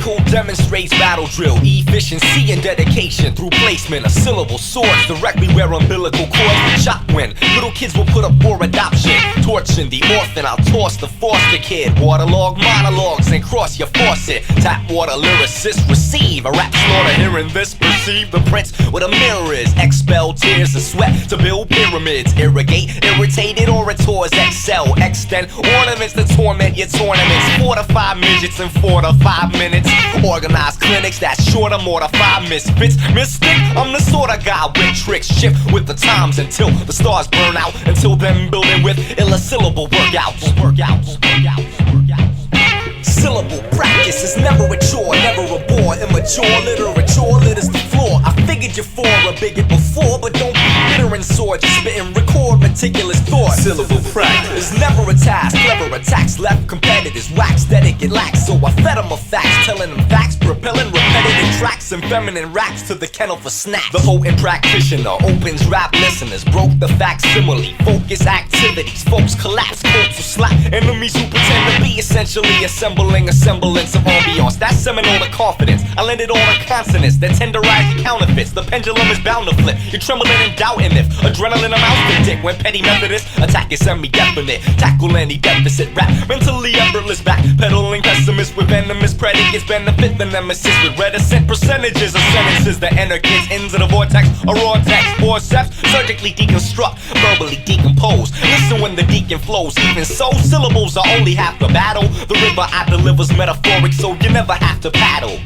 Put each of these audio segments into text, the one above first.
lyrical demonstrates battle drill, efficiency and dedication through placement of syllable swords directly where umbilical cords would chop when little kids will put up for adoption. Torching the orphan, I'll toss the foster kid. Waterlog monologues and cross your faucet. Tap water lyricists receive a rap slaughter. Hearing this, perceive the prince with a mirror is. Expel tears and sweat to build pyramids. Irrigate irritated orators. Excel, extend ornaments to torment your tournaments. Fortify midgets in 4 to 5 minutes. Organize clinics that sure to mortify misfits. Mystic, I'm the sort of guy with tricks. Shift with the times until the stars burn out. Until then, building with syllable workouts. Syllable practice is never a chore, never a bore. Immature literature litters the floor. I figured you for a bigot before, but don't be bitter and sore. Just spit and record meticulous thoughts. Syllable practice is never a task. Clever attacks left competitors wax that it get lax. So I fed them a facts, telling them facts, propelling repetitive tracks and feminine raps to the kennel for snacks. The potent practitioner opens rap listeners, broke the facsimile, focus activities. Folks collapse, quotes will slap enemies who pretend to be essentially assembling a semblance of ambiance. That's seminal to confidence. I lend it all to consonants that tenderize your counterfeits. The pendulum is bound to flip. You're trembling and doubting if adrenaline amounts to dick. When petty Methodists attack is semi-definite. Tackle any deficit rap, mentally effortless. Backpedaling pessimists with venomous predicates. Benefit the nemesis with reticent percentages of sentences that enter kids into the vortex. A raw text, forceps, surgically deconstruct, verbally decompose. Listen when the deacon flows. Even so, syllables are only half the battle. The river I deliver's metaphoric, so you never have to paddle.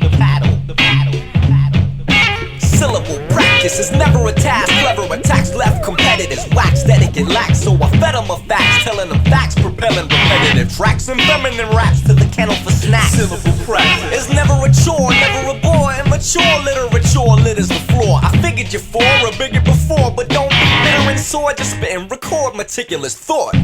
Syllable practice is never a task. Clever attacks left competitors wax that it get lax. So I fed them a facts, telling them facts, propelling repetitive tracks and feminine raps to the kennel for snacks. Syllable practice is never a chore, never a bore. Immature literature litters the floor. I figured you for a bigot before, but don't be bitter and sore. Just spit and record meticulous thought.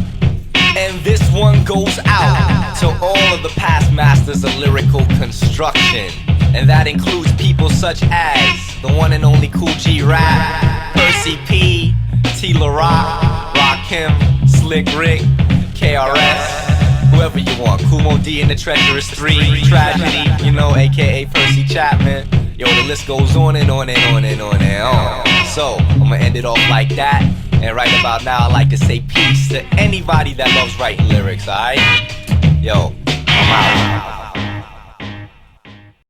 And this one goes out to all of the past masters of lyrical construction. And that includes people such as the one and only Cool G Rap, Percy P, T La Rock, Rakim, Slick Rick, KRS, whoever you want. Kumo D and the Treacherous 3, Tragedy, you know, aka Percy Chapman. Yo, the list goes on and on and on and on and on. So, I'm gonna end it off like that. And right about now, I like to say peace to anybody that loves writing lyrics, alright? Yo,